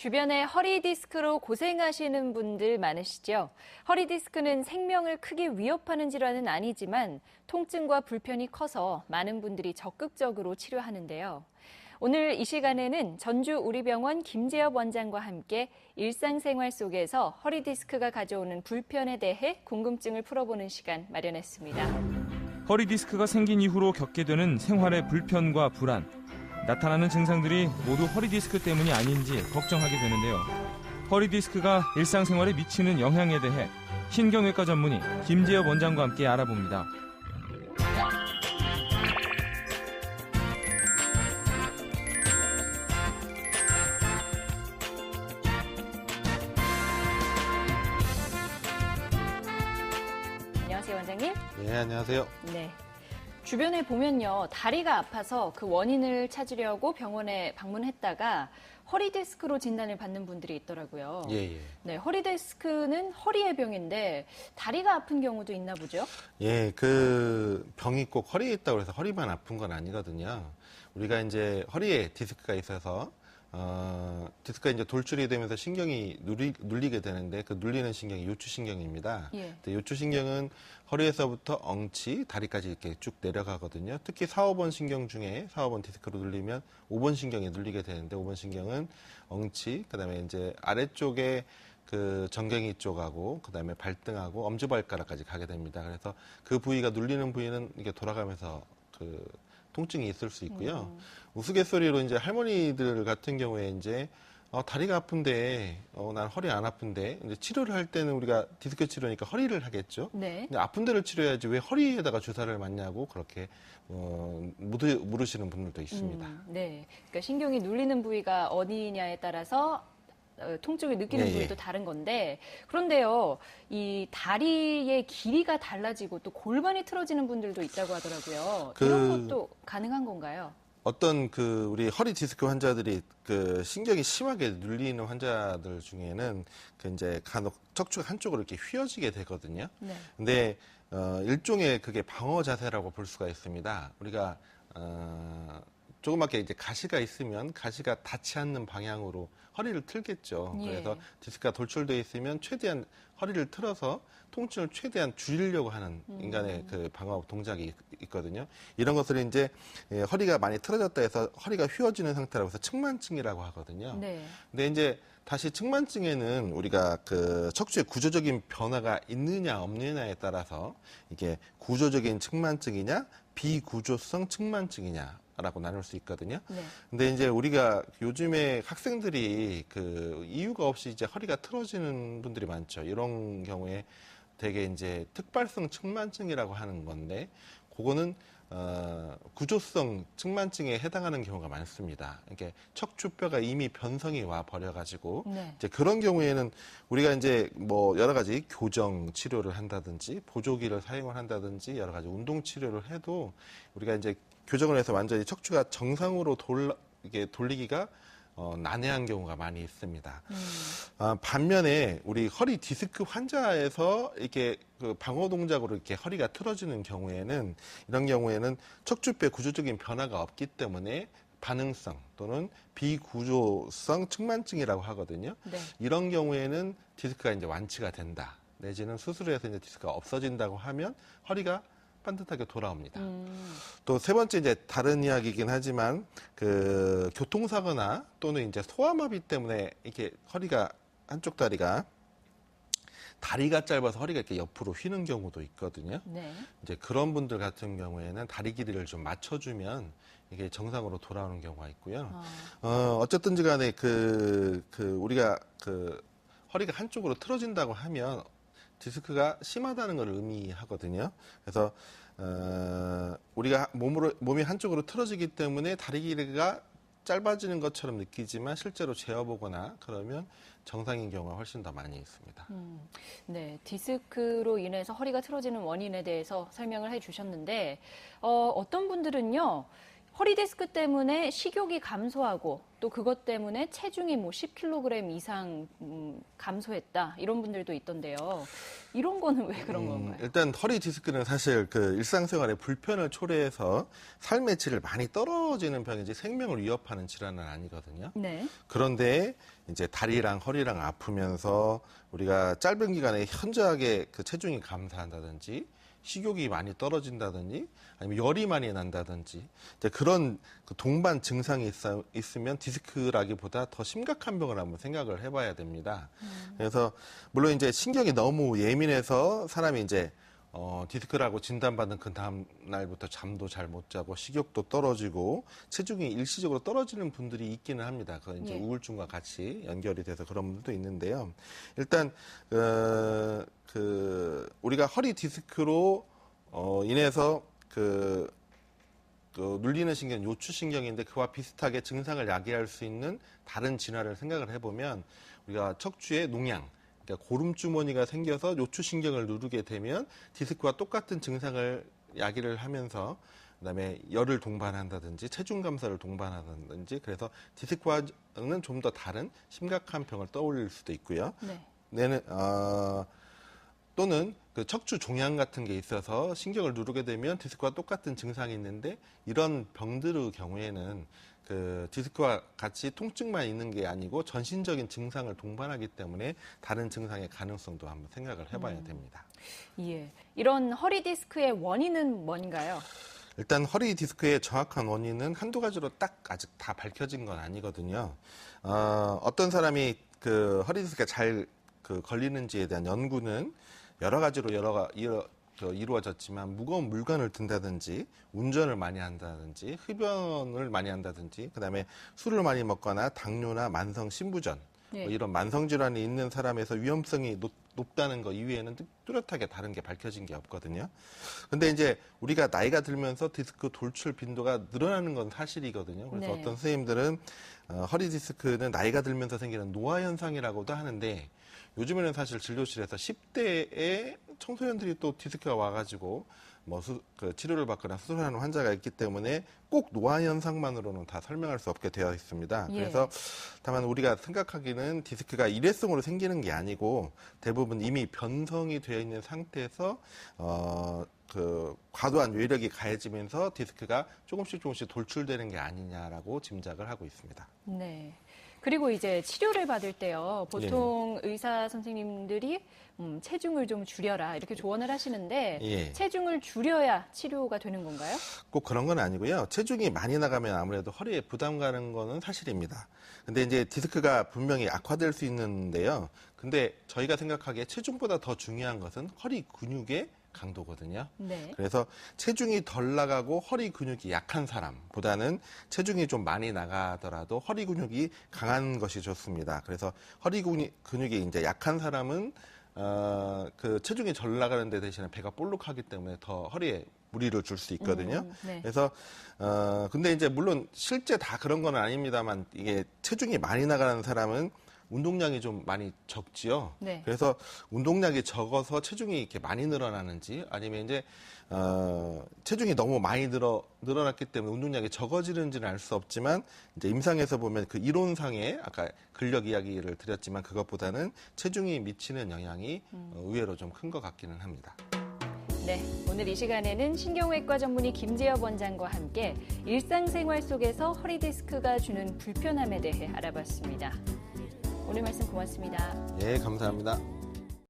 주변에 허리 디스크로 고생하시는 분들 많으시죠? 허리 디스크는 생명을 크게 위협하는 질환은 아니지만 통증과 불편이 커서 많은 분들이 적극적으로 치료하는데요. 오늘 이 시간에는 전주우리병원 김재엽 원장과 함께 일상생활 속에서 허리 디스크가 가져오는 불편에 대해 궁금증을 풀어보는 시간 마련했습니다. 허리 디스크가 생긴 이후로 겪게 되는 생활의 불편과 불안. 나타나는 증상들이 모두 허리 디스크 때문이 아닌지 걱정하게 되는데요. 허리 디스크가 일상생활에 미치는 영향에 대해 신경외과 전문의 김재엽 원장과 함께 알아봅니다. 안녕하세요, 원장님. 네, 안녕하세요. 네. 주변에 보면요, 다리가 아파서 그 원인을 찾으려고 병원에 방문했다가 허리 디스크로 진단을 받는 분들이 있더라고요. 예. 네, 허리 디스크는 허리의 병인데 다리가 아픈 경우도 있나 보죠? 예, 그 병이 꼭 허리에 있다고 해서 허리만 아픈 건 아니거든요. 우리가 이제 허리에 디스크가 있어서 디스크가 이제 돌출이 되면서 신경이 눌리게 되는데 그 눌리는 신경이 요추신경입니다. 예. 요추신경은 허리에서부터 엉치, 다리까지 이렇게 쭉 내려가거든요. 특히 4, 5번 신경 중에 4, 5번 디스크로 눌리면 5번 신경이 눌리게 되는데 5번 신경은 엉치, 그다음에 이제 아래쪽에 그 정갱이 쪽하고 그다음에 발등하고 엄지발가락까지 가게 됩니다. 그래서 그 부위가 눌리는 부위는 이게 돌아가면서 그 통증이 있을 수 있고요. 우스갯소리로 이제 할머니들 같은 경우에 이제 다리가 아픈데 난 허리 안 아픈데 이제 치료를 할 때는 우리가 디스크 치료니까 허리를 하겠죠. 네. 근데 아픈 데를 치료해야지 왜 허리에다가 주사를 맞냐고 그렇게 물으시는 분들도 있습니다. 네. 그러니까 신경이 눌리는 부위가 어디냐에 따라서 통증을 느끼는 예. 부위도 다른 건데, 그런데요, 이 다리의 길이가 달라지고 또 골반이 틀어지는 분들도 있다고 하더라고요. 이런 것도 가능한 건가요? 어떤 그 우리 허리 디스크 환자들이 그 신경이 심하게 눌리는 환자들 중에는 그 이제 간혹 척추가 한쪽으로 이렇게 휘어지게 되거든요. 네. 근데 일종의 그게 방어 자세라고 볼 수가 있습니다. 우리가 조그맣게 이제 가시가 있으면 가시가 닿지 않는 방향으로 허리를 틀겠죠. 예. 그래서 디스크가 돌출되어 있으면 최대한 허리를 틀어서 통증을 최대한 줄이려고 하는 인간의 그 방어 동작이 있거든요. 이런 것을 이제 허리가 많이 틀어졌다 해서 허리가 휘어지는 상태라고 해서 측만증이라고 하거든요. 네. 근데 이제 다시 측만증에는 우리가 그 척추의 구조적인 변화가 있느냐 없느냐에 따라서 이게 구조적인 측만증이냐 비구조성 측만증이냐라고 나눌 수 있거든요. 네. 근데 이제 우리가 요즘에 학생들이 그 이유가 없이 이제 허리가 틀어지는 분들이 많죠. 이런 경우에 되게 이제 특발성 측만증이라고 하는 건데 그거는 구조성 측만증에 해당하는 경우가 많습니다. 이렇게 척추뼈가 이미 변성이 와 버려가지고 네. 이제 그런 경우에는 우리가 이제 뭐 여러 가지 교정 치료를 한다든지 보조기를 사용을 한다든지 여러 가지 운동 치료를 해도 우리가 이제 교정을 해서 완전히 척추가 정상으로 이게 돌리기가 난해한 경우가 많이 있습니다. 반면에 우리 허리 디스크 환자에서 이렇게 그 방어 동작으로 이렇게 허리가 틀어지는 경우에는 이런 경우에는 척추뼈 구조적인 변화가 없기 때문에 반응성 또는 비구조성 측만증이라고 하거든요. 네. 이런 경우에는 디스크가 이제 완치가 된다. 내지는 수술해서 이제 디스크가 없어진다고 하면 허리가 반듯하게 돌아옵니다. 또 세 번째 이제 다른 이야기이긴 하지만 그 교통사고나 또는 이제 소아마비 때문에 이렇게 허리가 한쪽 다리가 짧아서 허리가 이렇게 옆으로 휘는 경우도 있거든요. 네. 이제 그런 분들 같은 경우에는 다리 길이를 좀 맞춰주면 이게 정상으로 돌아오는 경우가 있고요. 어쨌든지 간에 우리가 허리가 한쪽으로 틀어진다고 하면 디스크가 심하다는 걸 의미하거든요. 그래서 우리가 몸이 한쪽으로 틀어지기 때문에 다리 길이가 짧아지는 것처럼 느끼지만 실제로 재어보거나 그러면 정상인 경우가 훨씬 더 많이 있습니다. 네, 디스크로 인해서 허리가 틀어지는 원인에 대해서 설명을 해주셨는데 어떤 분들은요. 허리 디스크 때문에 식욕이 감소하고 또 그것 때문에 체중이 뭐 10kg 이상 감소했다 이런 분들도 있던데요. 이런 거는 왜 그런 건가요? 일단 허리 디스크는 사실 그 일상생활에 불편을 초래해서 삶의 질을 많이 떨어지는 병이지 생명을 위협하는 질환은 아니거든요. 네. 그런데 이제 다리랑 허리랑 아프면서 우리가 짧은 기간에 현저하게 그 체중이 감소한다든지 식욕이 많이 떨어진다든지 아니면 열이 많이 난다든지 이제 그런 그 동반 증상이 있으면 디스크라기보다 더 심각한 병을 한번 생각을 해봐야 됩니다. 그래서 물론 이제 신경이 너무 예민해서 사람이 이제 디스크라고 진단받은 그 다음 날부터 잠도 잘 못 자고 식욕도 떨어지고 체중이 일시적으로 떨어지는 분들이 있기는 합니다. 그건 이제 예. 우울증과 같이 연결이 돼서 그런 분들도 있는데요. 일단 우리가 허리 디스크로 인해서 눌리는 신경, 요추신경인데 그와 비슷하게 증상을 야기할 수 있는 다른 진화를 생각을 해보면 우리가 척추에 농양, 그러니까 고름주머니가 생겨서 요추신경을 누르게 되면 디스크와 똑같은 증상을 야기를 하면서 그다음에 열을 동반한다든지 체중 감소를 동반한다든지 그래서 디스크와는 좀 더 다른 심각한 병을 떠올릴 수도 있고요. 네. 또는 그 척추 종양 같은 게 있어서 신경을 누르게 되면 디스크와 똑같은 증상이 있는데 이런 병들의 경우에는 그 디스크와 같이 통증만 있는 게 아니고 전신적인 증상을 동반하기 때문에 다른 증상의 가능성도 한번 생각을 해봐야 됩니다. 예. 이런 허리 디스크의 원인은 뭔가요? 일단 허리 디스크의 정확한 원인은 한두 가지로 딱 아직 다 밝혀진 건 아니거든요. 어떤 사람이 그 허리 디스크가 잘 걸리는지에 대한 연구는 여러 가지로 이루어졌지만 무거운 물건을 든다든지 운전을 많이 한다든지 흡연을 많이 한다든지 그다음에 술을 많이 먹거나 당뇨나 만성 신부전 네. 이런 만성 질환이 있는 사람에서 위험성이 높다는 거 이외에는 뚜렷하게 다른 게 밝혀진 게 없거든요. 근데 이제 우리가 나이가 들면서 디스크 돌출 빈도가 늘어나는 건 사실이거든요. 그래서 네. 어떤 선생님들은 허리 디스크는 나이가 들면서 생기는 노화 현상이라고도 하는데 요즘에는 사실 진료실에서 10대의 청소년들이 또 디스크가 와가지고 치료를 받거나 수술하는 환자가 있기 때문에 꼭 노화 현상만으로는 다 설명할 수 없게 되어 있습니다. 예. 그래서 다만 우리가 생각하기는 디스크가 일회성으로 생기는 게 아니고 대부분 이미 변성이 되어 있는 상태에서 과도한 외력이 가해지면서 디스크가 조금씩 돌출되는 게 아니냐라고 짐작을 하고 있습니다. 네. 그리고 이제 치료를 받을 때요. 보통 의사 선생님들이 체중을 좀 줄여라 이렇게 조언을 하시는데 예. 체중을 줄여야 치료가 되는 건가요? 꼭 그런 건 아니고요. 체중이 많이 나가면 아무래도 허리에 부담 가는 거는 사실입니다. 근데 이제 디스크가 분명히 악화될 수 있는데요. 근데 저희가 생각하기에 체중보다 더 중요한 것은 허리 근육의 강도거든요. 네. 그래서 체중이 덜 나가고 허리 근육이 약한 사람보다는 체중이 좀 많이 나가더라도 허리 근육이 강한 것이 좋습니다. 그래서 허리 근육이 이제 약한 사람은 그 체중이 덜 나가는데 대신에 배가 볼록하기 때문에 더 허리에 무리를 줄 수 있거든요. 네. 그래서 근데 이제 물론 실제 다 그런 건 아닙니다만 이게 체중이 많이 나가는 사람은 운동량이 좀 많이 적지요. 네. 그래서 운동량이 적어서 체중이 이렇게 많이 늘어나는지 아니면 이제 체중이 너무 많이 늘어났기 때문에 운동량이 적어지는지는 알 수 없지만 이제 임상에서 보면 그 이론상의 아까 근력 이야기를 드렸지만 그것보다는 체중이 미치는 영향이 의외로 좀 큰 것 같기는 합니다. 네, 오늘 이 시간에는 신경외과 전문의 김재엽 원장과 함께 일상생활 속에서 허리 디스크가 주는 불편함에 대해 알아봤습니다. 오늘 말씀 고맙습니다. 예, 감사합니다.